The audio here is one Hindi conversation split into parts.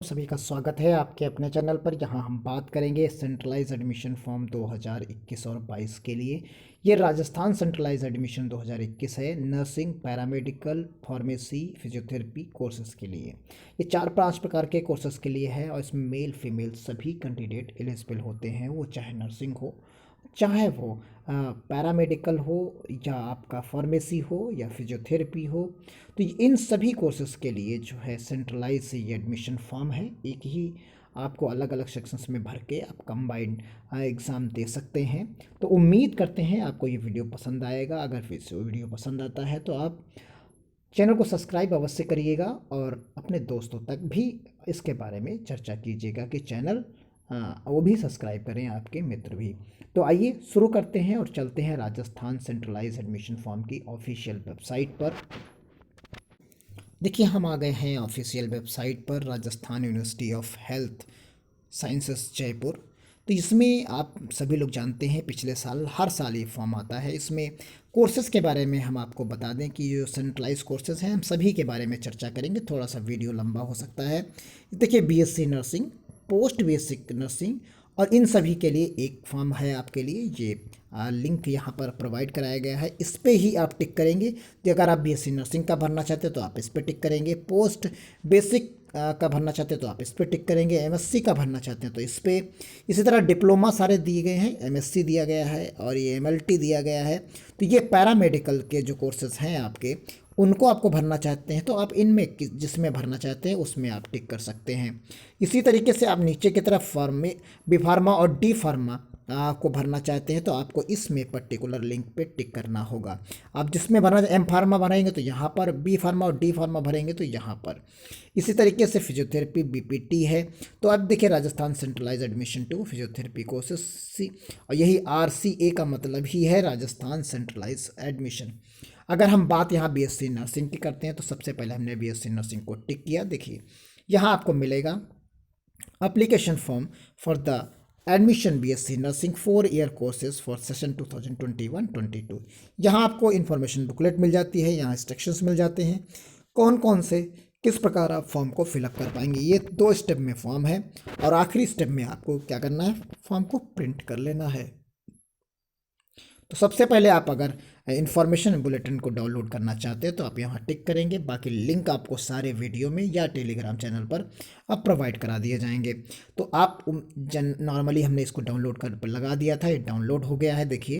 सभी का स्वागत है आपके अपने चैनल पर। यहाँ हम बात करेंगे सेंट्रलाइज एडमिशन फॉर्म 2021 और 22 के लिए। ये राजस्थान सेंट्रलाइज एडमिशन 2021 है, nursing, paramedical, pharmacy, physiotherapy courses के लिए। ये 4-5 प्रकार के कोर्सेज़ के लिए है और इसमें मेल फीमेल सभी कैंडिडेट एलिजिबल होते हैं, वो चाहे नर्सिंग हो, चाहे वो पैरामेडिकल हो, या आपका फार्मेसी हो, या फिजियोथेरेपी हो। तो इन सभी कोर्सेज़ के लिए जो है सेंट्रलाइज से ये एडमिशन फॉर्म है। एक ही आपको अलग अलग सेक्शंस में भर के आप कंबाइंड एग्ज़ाम दे सकते हैं। तो उम्मीद करते हैं आपको ये वीडियो पसंद आएगा। अगर फिर से वीडियो पसंद आता है तो आप चैनल को सब्सक्राइब अवश्य करिएगा और अपने दोस्तों तक भी इसके बारे में चर्चा कीजिएगा कि चैनल वो भी सब्सक्राइब करें, आपके मित्र भी। तो आइए शुरू करते हैं और चलते हैं राजस्थान सेंट्रलाइज एडमिशन फॉर्म की ऑफिशियल वेबसाइट पर। देखिए, हम आ गए हैं ऑफिशियल वेबसाइट पर, Rajasthan university of health sciences Jaipur. तो इसमें आप सभी लोग जानते हैं पिछले साल हर साल ये फॉर्म आता है। इसमें कोर्सेज़ के बारे में हम आपको बता दें कि जो सेंट्रलाइज कोर्सेज़ हैं हम सभी के बारे में चर्चा करेंगे। थोड़ा सा वीडियो लंबा हो सकता है। देखिए, BSc nursing, post basic nursing, और इन सभी के लिए एक फॉर्म है आपके लिए। ये लिंक यहाँ पर प्रोवाइड कराया गया है, इस पर ही आप टिक करेंगे। तो अगर आप बीएससी नर्सिंग का भरना चाहते हैं तो आप इस पर टिक करेंगे, पोस्ट बेसिक का भरना चाहते हैं तो आप इस पर टिक करेंगे, एमएससी का भरना चाहते हैं तो इस पर। इसी तरह डिप्लोमा सारे दिए गए हैं, एमएससी दिया गया है और ये एमएलटी दिया गया है। तो ये पैरामेडिकल के जो कोर्सेज़ हैं आपके, उनको आपको भरना चाहते हैं तो आप इनमें जिसमें भरना चाहते हैं उसमें आप टिक कर सकते हैं। इसी तरीके से आप नीचे की तरफ बी फार्मा और डी फार्मा को भरना चाहते हैं तो आपको इसमें पर्टिकुलर लिंक पे टिक करना होगा। आप जिसमें भरना, एम फार्मा भरेंगे तो यहाँ पर, बी फार्मा और डी फार्मा भरेंगे तो यहाँ पर। इसी तरीके से फिजियोथेरेपी बीपीटी है। तो अब देखिए, Rajasthan centralise admission to physiotherapy courses, और यही आरसीए का मतलब ही है राजस्थान सेंट्रलाइज एडमिशन। अगर हम बात यहाँ बीएससी नर्सिंग की करते हैं तो सबसे पहले हमने बीएससी नर्सिंग को टिक किया। देखिए, यहाँ आपको मिलेगा application form for the admission BSc Nursing 4 year courses for session 2021-22। यहाँ आपको इन्फॉर्मेशन बुकलेट मिल जाती है, यहाँ इंस्ट्रक्शंस मिल जाते हैं कौन कौन से किस प्रकार आप फॉर्म को फिलअप कर पाएंगे। ये 2 स्टेप में फॉर्म है और आखिरी स्टेप में आपको क्या करना है, फॉर्म को प्रिंट कर लेना है। तो सबसे पहले आप अगर इन्फॉर्मेशन बुलेटिन को डाउनलोड करना चाहते हैं तो आप यहाँ टिक करेंगे। बाकी लिंक आपको सारे वीडियो में या टेलीग्राम चैनल पर अब प्रोवाइड करा दिए जाएंगे। तो आप नॉर्मली हमने इसको डाउनलोड कर लगा दिया था, ये डाउनलोड हो गया है। देखिए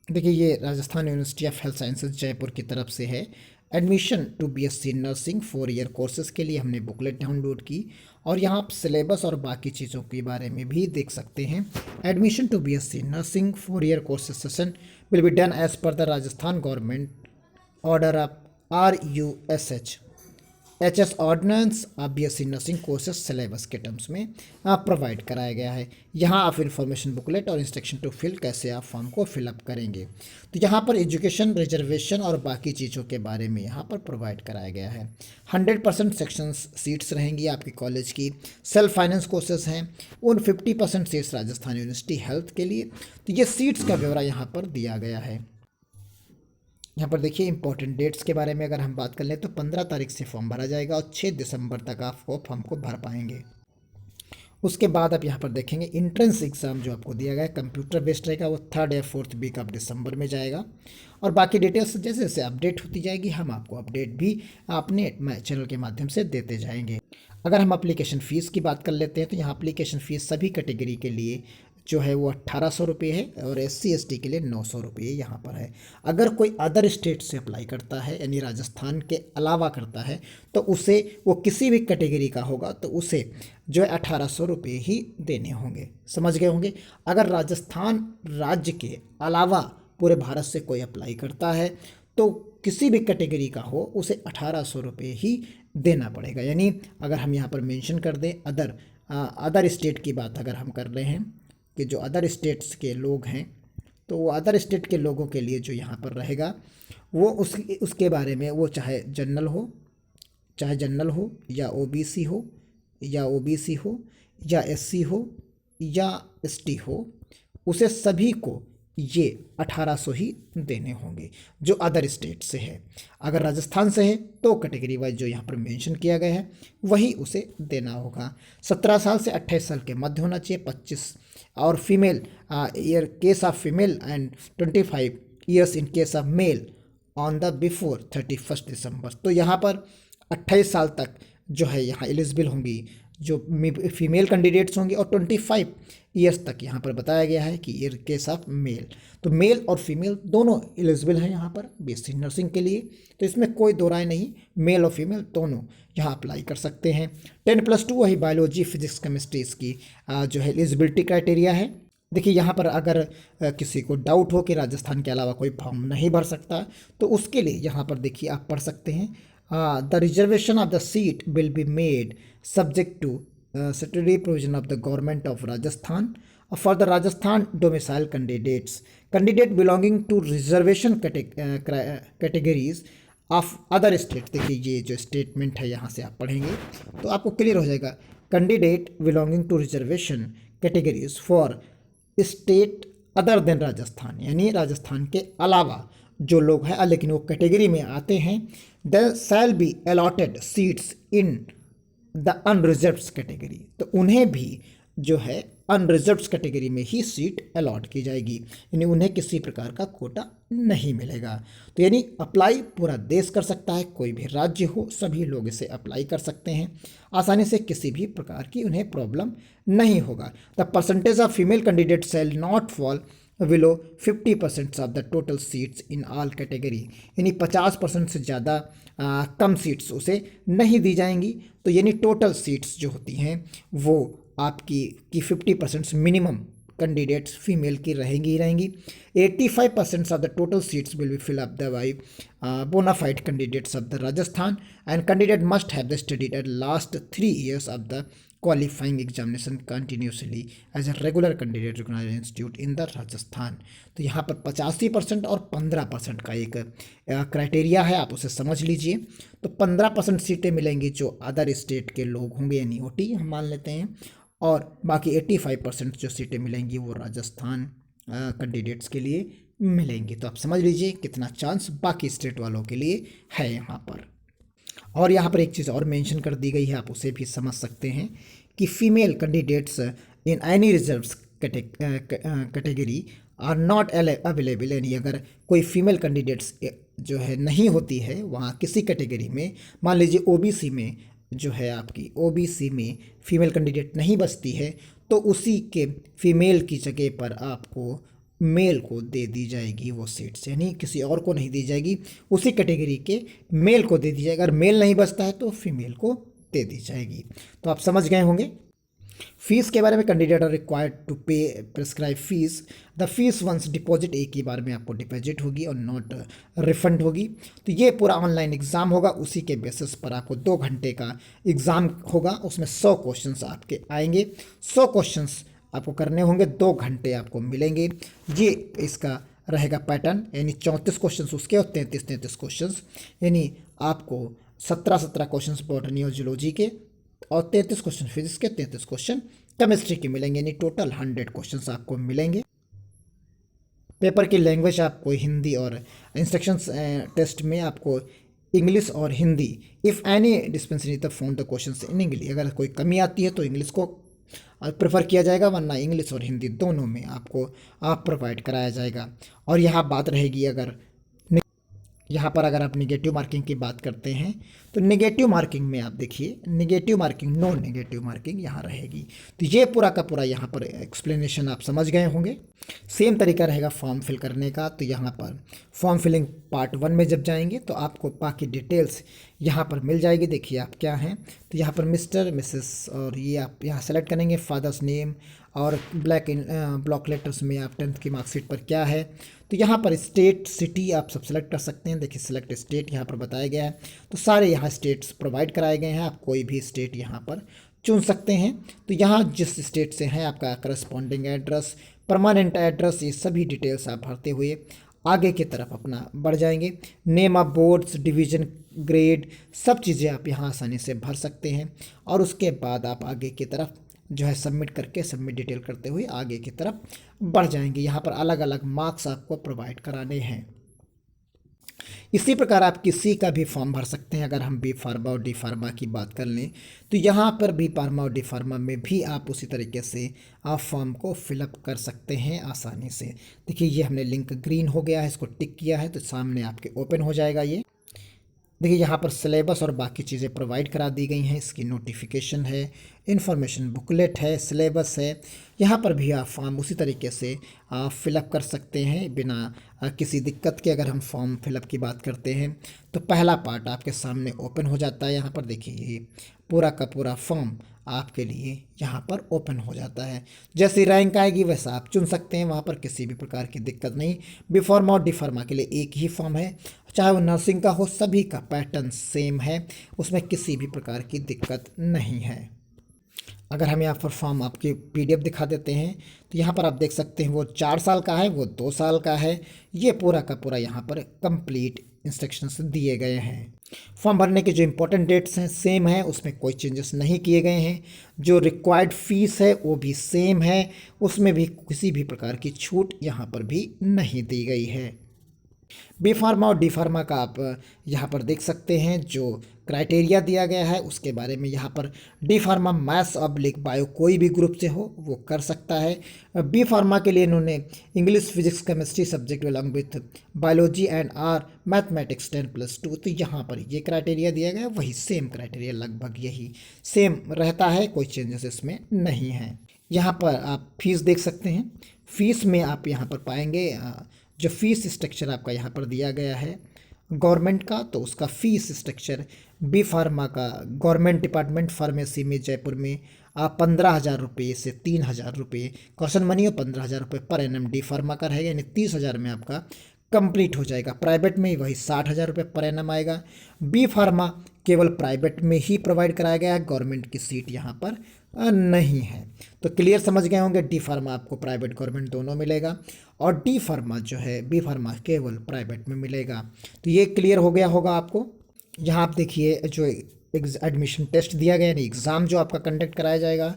ये Rajasthan university of health sciences Jaipur की तरफ से है। Admission to BSc nursing 4 year courses के लिए हमने बुकलेट डाउनलोड की और यहाँ आप सिलेबस और बाकी चीज़ों के बारे में भी देख सकते हैं। Admission to BSc nursing 4 year courses session will be done as per the Rajasthan government order of RUSH ordinance BSc nursing courses syllabus के टर्म्स में प्रोवाइड कराया गया है। यहाँ आप इन्फॉर्मेशन बुकलेट और इंस्ट्रक्शन टू फिल कैसे आप फॉर्म को फिलअप करेंगे। तो यहाँ पर एजुकेशन, रिजर्वेशन और बाकी चीज़ों के बारे में यहाँ पर प्रोवाइड कराया गया है। 100% सेक्शंस सीट्स रहेंगी आपकी कॉलेज की। सेल्फ फाइनेंस कोर्सेज हैं, उन 50% सीट्स राजस्थान यूनिवर्सिटी हेल्थ के लिए। तो ये सीट्स का ब्यौरा यहाँ पर दिया गया है। यहाँ पर देखिए, इंपॉर्टेंट डेट्स के बारे में अगर हम बात कर लें तो 15 तारीख से फॉर्म भरा जाएगा और 6 दिसंबर तक आप वो फॉर्म को भर पाएंगे। उसके बाद आप यहाँ पर देखेंगे इंट्रेंस एग्ज़ाम जो आपको दिया गया है कंप्यूटर बेस्ड रहेगा, वो 3rd या 4th वीक ऑफ दिसंबर में जाएगा। और बाकी डिटेल्स जैसे जैसे अपडेट होती जाएगी हम आपको अपडेट भी अपने चैनल के माध्यम से देते जाएंगे। अगर हम एप्लीकेशन फ़ीस की बात कर लेते हैं तो यहाँ एप्लीकेशन फ़ीस सभी कैटेगरी के लिए जो है वो 1800 रुपये है और SC/ST के लिए 900 रुपये यहाँ पर है। अगर कोई अदर स्टेट से अप्लाई करता है, यानी राजस्थान के अलावा करता है, तो उसे, वो किसी भी कैटेगरी का होगा तो उसे जो है 1800 रुपये ही देने होंगे। समझ गए होंगे। अगर राजस्थान राज्य के अलावा पूरे भारत से कोई अप्लाई करता है तो किसी भी कैटेगरी का हो उसे 1800 रुपये ही देना पड़ेगा। यानी अगर हम यहाँ पर मेंशन कर दें अदर स्टेट की बात अगर हम कर रहे हैं कि जो अदर स्टेट्स के लोग हैं, तो वो अदर स्टेट के लोगों के लिए जो यहाँ पर रहेगा वो उसके बारे में, वो चाहे जनरल हो या OBC हो या OBC हो या SC हो या ST हो, उसे सभी को ये 1800 ही देने होंगे जो अदर स्टेट से है। अगर राजस्थान से है तो कैटेगरी वाइज जो यहाँ पर मेंशन किया गया है वही उसे देना होगा। 17 साल से 28 साल के मध्य होना चाहिए। 25 और female year case of female and 25 years in case of male on the before 31 दिसंबर। तो यहाँ पर 28 साल तक जो है यहाँ एलिजिबल होंगी जो फीमेल कैंडिडेट्स होंगे, और 25 ईयर्स तक यहाँ पर बताया गया है कि इन केस ऑफ मेल। तो मेल और फीमेल दोनों एलिजिबल हैं यहाँ पर बीएससी नर्सिंग के लिए, तो इसमें कोई दो राय नहीं, मेल और फीमेल दोनों यहाँ अप्लाई कर सकते हैं। 10+2 वही बायोलॉजी फिजिक्स केमिस्ट्री इसकी जो है एलिजिबिलिटी क्राइटेरिया है। देखिए यहाँ पर अगर किसी को डाउट हो कि राजस्थान के अलावा कोई फॉर्म नहीं भर सकता तो उसके लिए यहाँ पर देखिए आप पढ़ सकते हैं the reservation of the seat will be made subject to statutory provision of the government of Rajasthan for the Rajasthan domicile candidate belonging to reservation categories of other state। देखिए ये जो स्टेटमेंट है यहाँ से आप पढ़ेंगे तो आपको क्लियर हो जाएगा। Candidate belonging to reservation categories for state other than Rajasthan, यानी राजस्थान के अलावा जो लोग हैं लेकिन वो कैटेगरी में आते हैं, the shall be allotted seats in the unreserved category. तो उन्हें भी जो है अनरिजर्व्ड कैटेगरी में ही सीट अलॉट की जाएगी, यानी उन्हें किसी प्रकार का कोटा नहीं मिलेगा। तो यानी अप्लाई पूरा देश कर सकता है, कोई भी राज्य हो सभी लोग इसे अप्लाई कर सकते हैं आसानी से, किसी भी प्रकार की उन्हें प्रॉब्लम नहीं होगा। The percentage of female candidate shall not fall below 50% of the total seats in all category, यानी 50% से ज़्यादा कम सीट्स उसे नहीं दी जाएंगी। तो यानी टोटल सीट्स जो होती हैं वो आपकी 50% मिनिमम कैंडिडेट्स फीमेल की रहेंगी ही रहेंगी। 85% of the total seats will be fill up the by bona fide candidates of the Rajasthan and candidate must have the studied at last 3 years of the qualifying examination continuously as a regular candidate recognised institute in the Rajasthan. तो यहाँ पर 85% और 15% का एक क्राइटेरिया है, आप उसे समझ लीजिए। तो 15% सीटें मिलेंगी जो अदर स्टेट के लोग होंगे, यानी ओटी हम मान लेते हैं, और बाकी 85% जो सीटें मिलेंगी वो राजस्थान कैंडिडेट्स के लिए मिलेंगी। तो आप समझ लीजिए कितना चांस बाकी स्टेट वालों के लिए है यहाँ पर। और यहाँ पर एक चीज़ और मेंशन कर दी गई है, आप उसे भी समझ सकते हैं कि female candidates in any reserve category are not available, यानी अगर कोई फीमेल कैंडिडेट्स जो है नहीं होती है वहाँ किसी कैटेगरी में, मान लीजिए ओबीसी में जो है आपकी ओबीसी में फीमेल कैंडिडेट नहीं बचती है तो उसी के फीमेल की जगह पर आपको मेल को दे दी जाएगी वो सीट्स, यानी किसी और को नहीं दी जाएगी, उसी कैटेगरी के मेल को दे दी जाएगी। अगर मेल नहीं बचता है तो फीमेल को दे दी जाएगी। तो आप समझ गए होंगे। फीस के बारे में, candidate are required to pay prescribe fees. The fees once deposit एक ही बार में आपको डिपॉजिट होगी और नॉट रिफंड होगी। तो ये पूरा ऑनलाइन एग्ज़ाम होगा, उसी के बेसिस पर आपको 2 घंटे का एग्ज़ाम होगा, उसमें 100 क्वेश्चंस आपके आएंगे। 100 क्वेश्चंस आपको करने होंगे, 2 घंटे आपको मिलेंगे। ये इसका रहेगा पैटर्न, यानी 34 क्वेश्चंस उसके और 33 क्वेश्चंस, यानी आपको 17 क्वेश्चंस बॉटनी और जूलॉजी के और 33 क्वेश्चन फिजिक्स के, 33 क्वेश्चन केमिस्ट्री के मिलेंगे, यानी टोटल 100 क्वेश्चंस आपको मिलेंगे। पेपर की लैंग्वेज आपको हिंदी और इंस्ट्रक्शंस टेस्ट में आपको इंग्लिश और Hindi, if any dispensary the found the questions in English, अगर कोई कमी आती है तो इंग्लिश को प्रेफर किया जाएगा, वरना इंग्लिश और हिंदी दोनों में आपको प्रोवाइड कराया जाएगा। और यहाँ बात रहेगी, अगर यहाँ पर अगर आप निगेटिव मार्किंग की बात करते हैं तो निगेटिव मार्किंग में आप देखिए, negative marking, no negative marking यहाँ रहेगी। तो ये पूरा का पूरा यहाँ पर एक्सप्लेनेशन आप समझ गए होंगे। सेम तरीका रहेगा फॉर्म फिल करने का। तो यहाँ पर फॉर्म फिलिंग पार्ट 1 में जब जाएंगे तो आपको बाकी डिटेल्स यहाँ पर मिल जाएगी। देखिए आप क्या हैं, तो यहाँ पर मिस्टर, मिसेस, और ये आप यहाँ सेलेक्ट करेंगे फादर्स नेम, और ब्लॉक लेटर्स में आप 10th की मार्कशीट पर क्या है। तो यहाँ पर स्टेट, सिटी आप सब सेलेक्ट कर सकते हैं। देखिए सिलेक्ट स्टेट यहाँ पर बताया गया है, तो सारे यहाँ स्टेट्स प्रोवाइड कराए गए हैं, आप कोई भी स्टेट यहाँ पर चुन सकते हैं। तो यहाँ जिस स्टेट से हैं आपका करस्पॉन्डिंग एड्रेस, परमानेंट एड्रेस, ये सभी डिटेल्स आप भरते हुए आगे की तरफ अपना बढ़ जाएंगे। Name of boards, division, grade, सब चीज़ें आप यहाँ आसानी से भर सकते हैं और उसके बाद आप आगे की तरफ जो है सबमिट करके सबमिट डिटेल करते हुए आगे की तरफ बढ़ जाएंगे। यहाँ पर अलग अलग मार्क्स आपको प्रोवाइड कराने हैं। इसी प्रकार आप किसी का भी फॉर्म भर सकते हैं। अगर हम बी फार्मा और डी फार्मा की बात कर लें तो यहाँ पर बी फार्मा और डी फार्मा में भी आप उसी तरीके से आप फॉर्म को फिलअप कर सकते हैं आसानी से। देखिए ये हमने लिंक ग्रीन हो गया है, इसको टिक किया है तो सामने आपके ओपन हो जाएगा। ये देखिए यहाँ पर सिलेबस और बाकी चीज़ें प्रोवाइड करा दी गई हैं। इसकी नोटिफिकेशन है, इन्फॉर्मेशन बुकलेट है, सिलेबस है। यहाँ पर भी आप फॉर्म उसी तरीके से आप फिलअप कर सकते हैं बिना किसी दिक्कत के। अगर हम फॉर्म फिलअप की बात करते हैं तो पहला पार्ट आपके सामने ओपन हो जाता है। यहाँ पर देखिए ये पूरा का पूरा फॉर्म आपके लिए यहाँ पर ओपन हो जाता है। जैसी रैंक आएगी वैसा आप चुन सकते हैं, वहाँ पर किसी भी प्रकार की दिक्कत नहीं। बी फार्मा और डी फार्मा के लिए एक ही फॉर्म है, चाहे वो नर्सिंग का हो, सभी का पैटर्न सेम है, उसमें किसी भी प्रकार की दिक्कत नहीं है। अगर हम यहाँ पर फॉर्म आपके पीडीएफ दिखा देते हैं तो यहाँ पर आप देख सकते हैं वो 4 साल का है, वो 2 साल का है। ये पूरा का पूरा यहाँ पर कंप्लीट इंस्ट्रक्शंस दिए गए हैं। फॉर्म भरने के जो इंपॉर्टेंट डेट्स हैं सेम है, उसमें कोई चेंजेस नहीं किए गए हैं। जो रिक्वायर्ड फीस है वो भी सेम है, उसमें भी किसी भी प्रकार की छूट यहाँ पर भी नहीं दी गई है। बी फार्मा और डी फार्मा का आप यहाँ पर देख सकते हैं जो क्राइटेरिया दिया गया है उसके बारे में। यहाँ पर D pharma maths oblique bio कोई भी ग्रुप से हो वो कर सकता है। बी फार्मा के लिए इन्होंने English, physics, chemistry subject along with biology and or mathematics 10+2, तो यहाँ पर ये क्राइटेरिया दिया गया है, वही सेम क्राइटेरिया लगभग यही सेम रहता है, कोई चेंजेस इसमें नहीं है। यहाँ पर आप फीस देख सकते हैं। फीस में आप यहाँ पर पाएंगे जो फीस स्ट्रक्चर आपका यहाँ पर दिया गया है गवर्नमेंट का, तो उसका फीस स्ट्रक्चर बी फार्मा का गवर्नमेंट डिपार्टमेंट फार्मेसी में जयपुर में आप 15,000 रुपये से 3,000 रुपये कॉशन मनी और 15,000 रुपये पर एनम डी फार्मा का रहेगा, यानी 30,000 में आपका कंप्लीट हो जाएगा। प्राइवेट में वही 60,000 रुपये पर एनम आएगा। बी फार्मा केवल प्राइवेट में ही प्रोवाइड कराया गया है, गवर्नमेंट की सीट यहाँ पर नहीं है। तो क्लियर समझ गए होंगे, डी फार्मा आपको प्राइवेट गवर्नमेंट दोनों मिलेगा और डी फार्मा जो है बी फार्मा केवल प्राइवेट में मिलेगा। तो ये क्लियर हो गया होगा आपको। यहाँ आप देखिए जो एडमिशन टेस्ट दिया गया, यानी एग्ज़ाम जो आपका कंडक्ट कराया जाएगा,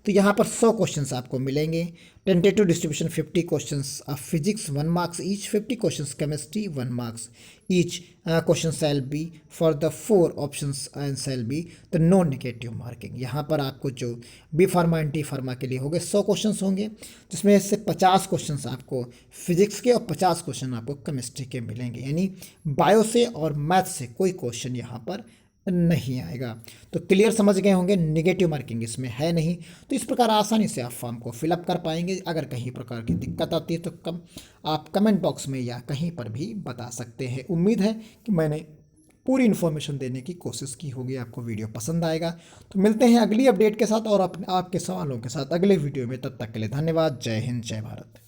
तो यहाँ पर 100 क्वेश्चंस आपको मिलेंगे। Tentative distribution 50 questions of physics 1 marks each, 50 questions chemistry 1 marks each. Question shall be for the 4 options and shall be the no negative marking. यहाँ पर आपको जो B pharma and D pharma के लिए होंगे 100 क्वेश्चंस होंगे, जिसमें से 50 क्वेश्चंस आपको फिजिक्स के और 50 क्वेश्चन आपको केमिस्ट्री के मिलेंगे, यानी बायो से और मैथ से कोई क्वेश्चन यहाँ पर नहीं आएगा। तो क्लियर समझ गए होंगे, नेगेटिव मार्किंग इसमें है नहीं। तो इस प्रकार आसानी से आप फॉर्म को फिलअप कर पाएंगे। अगर कहीं प्रकार की दिक्कत आती है तो आप कमेंट बॉक्स में या कहीं पर भी बता सकते हैं। उम्मीद है कि मैंने पूरी इन्फॉर्मेशन देने की कोशिश की होगी, आपको वीडियो पसंद आएगा। तो मिलते हैं अगली अपडेट के साथ और आपके सवालों के साथ अगले वीडियो में। तब तक के लिए धन्यवाद। जय हिंद, जय भारत।